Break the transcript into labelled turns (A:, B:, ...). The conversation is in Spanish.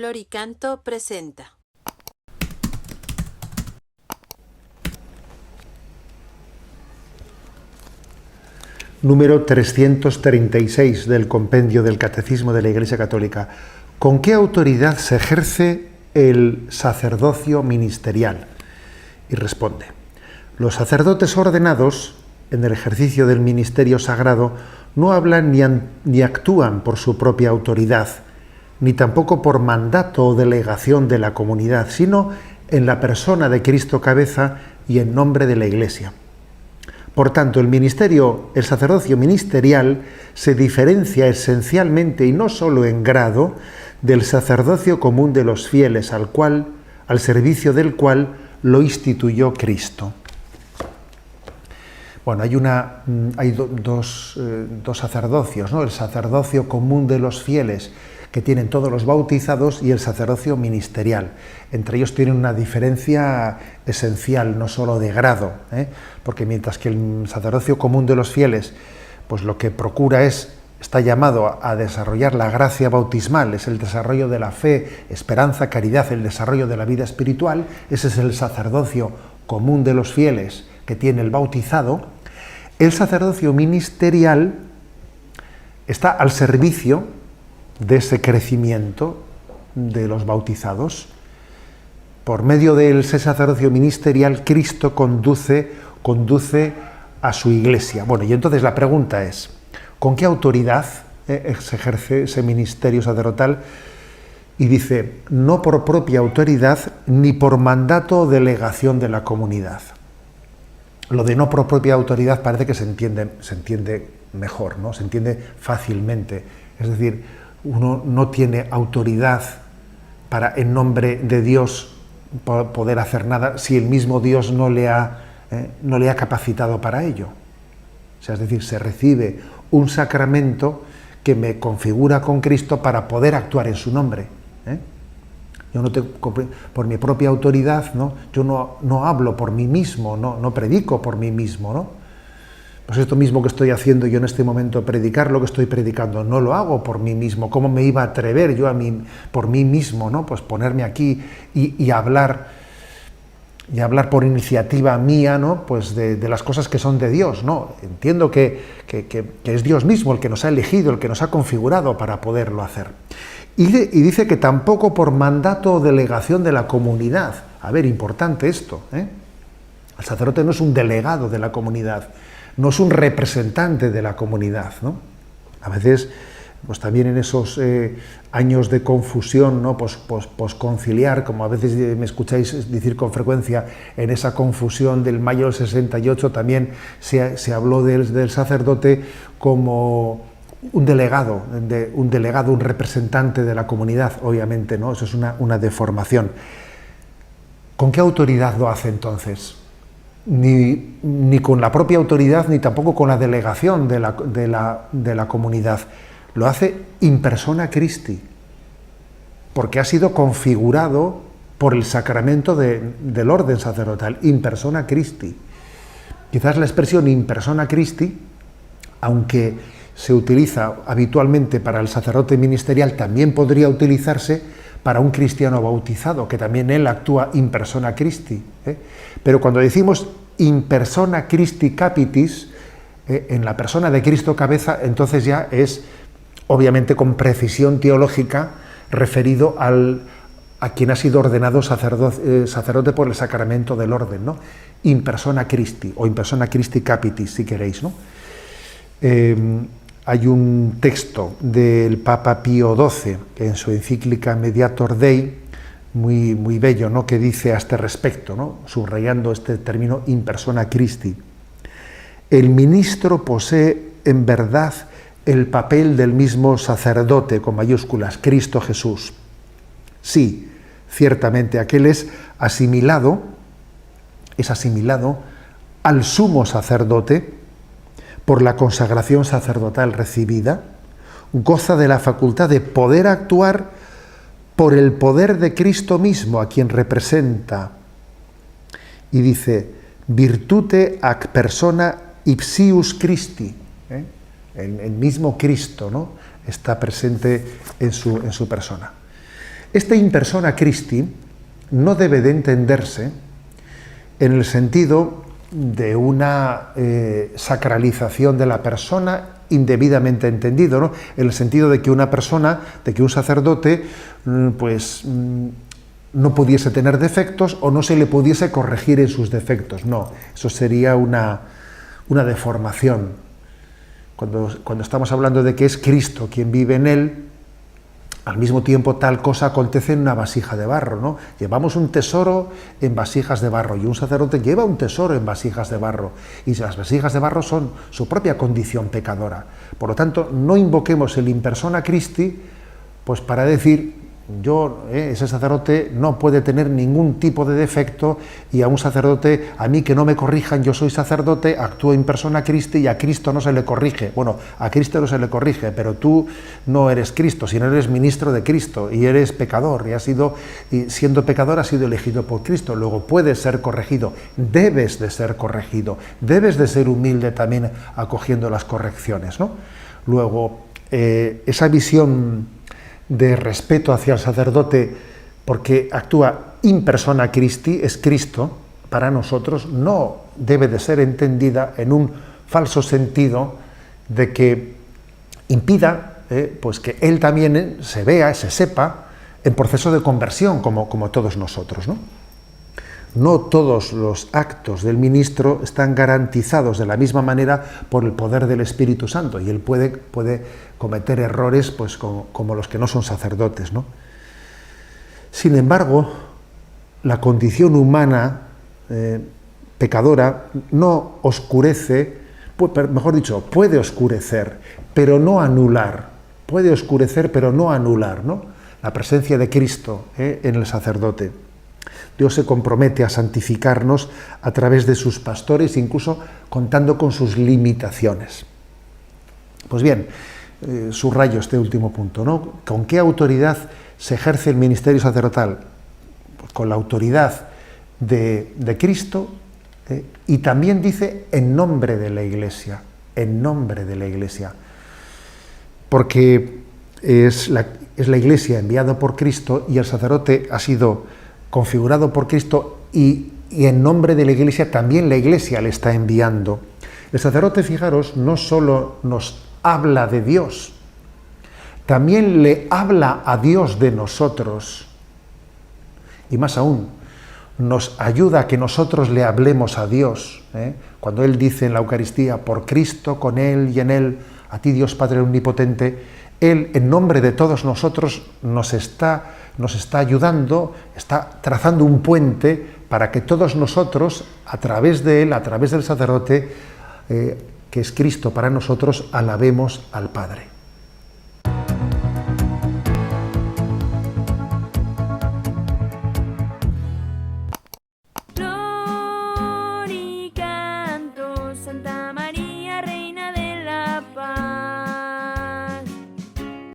A: Flor y Canto presenta.
B: Número 336 del Compendio del Catecismo de la Iglesia Católica. ¿Con qué autoridad se ejerce el sacerdocio ministerial? Y responde: los sacerdotes ordenados en el ejercicio del ministerio sagrado no hablan ni actúan por su propia autoridad, ni tampoco por mandato o delegación de la comunidad, sino en la persona de Cristo cabeza y en nombre de la Iglesia. Por tanto, el sacerdocio ministerial se diferencia esencialmente y no solo en grado del sacerdocio común de los fieles, al servicio del cual lo instituyó Cristo. Bueno, hay dos sacerdocios, ¿no? El sacerdocio común de los fieles, que tienen todos los bautizados, y el sacerdocio ministerial. Entre ellos tienen una diferencia esencial, no solo de grado, porque mientras que el sacerdocio común de los fieles, pues lo que procura está llamado a desarrollar la gracia bautismal, es el desarrollo de la fe, esperanza, caridad, el desarrollo de la vida espiritual. Ese es el sacerdocio común de los fieles que tiene el bautizado. El sacerdocio ministerial está al servicio de ese crecimiento de los bautizados. Por medio de ese sacerdocio ministerial, Cristo conduce a su Iglesia. Bueno, y entonces la pregunta es: ¿con qué autoridad se ejerce ese ministerio sacerdotal? Y dice: no por propia autoridad, ni por mandato o delegación de la comunidad. Lo de no por propia autoridad parece que se entiende mejor, ¿no? Se entiende fácilmente. Es decir, uno no tiene autoridad para, en nombre de Dios, poder hacer nada si el mismo Dios no le ha capacitado para ello. O sea, es decir, se recibe un sacramento que me configura con Cristo para poder actuar en su nombre. Yo no por mi propia autoridad, ¿no? Yo no hablo por mí mismo, no predico por mí mismo, ¿no? Pues esto mismo que estoy haciendo yo en este momento, predicar lo que estoy predicando, no lo hago por mí mismo. ¿Cómo me iba a atrever yo por mí mismo, ¿no? Pues ponerme aquí y hablar por iniciativa mía, ¿no? Pues de las cosas que son de Dios, ¿no? Entiendo que es Dios mismo el que nos ha elegido, el que nos ha configurado para poderlo hacer. Y dice que tampoco por mandato o delegación de la comunidad. A ver, importante esto, ¿eh? El sacerdote no es un delegado de la comunidad, no es un representante de la comunidad, ¿no? A veces, pues también en esos años de confusión, ¿no? Pues conciliar, como a veces me escucháis decir con frecuencia, en esa confusión del mayo del 68 también se habló del sacerdote como un delegado, un representante de la comunidad, obviamente, ¿no? Eso es una deformación. ¿Con qué autoridad lo hace entonces? Ni con la propia autoridad, ni tampoco con la delegación de la comunidad. Lo hace in persona Christi, porque ha sido configurado por el sacramento del orden sacerdotal, in persona Christi. Quizás la expresión in persona Christi, aunque se utiliza habitualmente para el sacerdote ministerial, también podría utilizarse para un cristiano bautizado, que también él actúa in persona Christi. Pero cuando decimos in persona Christi capitis, en la persona de Cristo cabeza, entonces ya es, obviamente con precisión teológica, referido a quien ha sido ordenado sacerdote por el sacramento del orden, ¿no? In persona Christi, o in persona Christi capitis, si queréis, ¿no? Hay un texto del Papa Pío XII, que en su encíclica Mediator Dei, muy, muy bello, ¿no? Que dice a este respecto, ¿no? Subrayando este término in persona Christi: el ministro posee en verdad el papel del mismo sacerdote, con mayúsculas, Cristo Jesús. Sí, ciertamente aquel es asimilado al sumo sacerdote por la consagración sacerdotal recibida, goza de la facultad de poder actuar por el poder de Cristo mismo, a quien representa. Y dice: virtute ac persona ipsius Christi. El mismo Cristo, ¿no? Está presente en su persona. Este in persona Christi no debe de entenderse en el sentido de una sacralización de la persona indebidamente entendido, ¿no? En el sentido de que una persona, de que un sacerdote, pues no pudiese tener defectos o no se le pudiese corregir en sus defectos. No, eso sería una deformación. Cuando estamos hablando de que es Cristo quien vive en él, al mismo tiempo tal cosa acontece en una vasija de barro, ¿no? Llevamos un tesoro en vasijas de barro y un sacerdote lleva un tesoro en vasijas de barro y las vasijas de barro son su propia condición pecadora. Por lo tanto, no invoquemos el in persona Christi pues para decir ese sacerdote no puede tener ningún tipo de defecto y a un sacerdote, a mí que no me corrijan, yo soy sacerdote, actúo in persona Christi y a Cristo no se le corrige. Bueno, a Cristo no se le corrige, pero tú no eres Cristo, sino eres ministro de Cristo y eres pecador y siendo pecador has sido elegido por Cristo. Luego puedes ser corregido, debes de ser corregido, debes de ser humilde también acogiendo las correcciones, ¿no? Luego, esa visión de respeto hacia el sacerdote porque actúa in persona Christi, es Cristo, para nosotros no debe de ser entendida en un falso sentido de que impida pues que él también se vea, se sepa, en proceso de conversión como todos nosotros, ¿no? No todos los actos del ministro están garantizados de la misma manera por el poder del Espíritu Santo y él puede cometer errores pues, como los que no son sacerdotes, ¿no? Sin embargo, la condición humana pecadora no oscurece, mejor dicho, puede oscurecer, pero no anular. Puede oscurecer, pero no anular, ¿no? La presencia de Cristo en el sacerdote. Dios se compromete a santificarnos a través de sus pastores, incluso contando con sus limitaciones. Pues bien, subrayo este último punto, ¿no? ¿Con qué autoridad se ejerce el ministerio sacerdotal? Pues con la autoridad de Cristo y también dice en nombre de la Iglesia, en nombre de la Iglesia. Porque es la Iglesia enviada por Cristo y el sacerdote ha sido configurado por Cristo y en nombre de la Iglesia también la Iglesia le está enviando. El sacerdote, fijaros, no solo nos habla de Dios, también le habla a Dios de nosotros. Y más aún, nos ayuda a que nosotros le hablemos a Dios. Cuando Él dice en la Eucaristía, por Cristo, con Él y en Él, a ti Dios Padre Omnipotente, Él, en nombre de todos nosotros, nos está ayudando, está trazando un puente para que todos nosotros, a través de Él, a través del sacerdote, que es Cristo para nosotros, alabemos al Padre.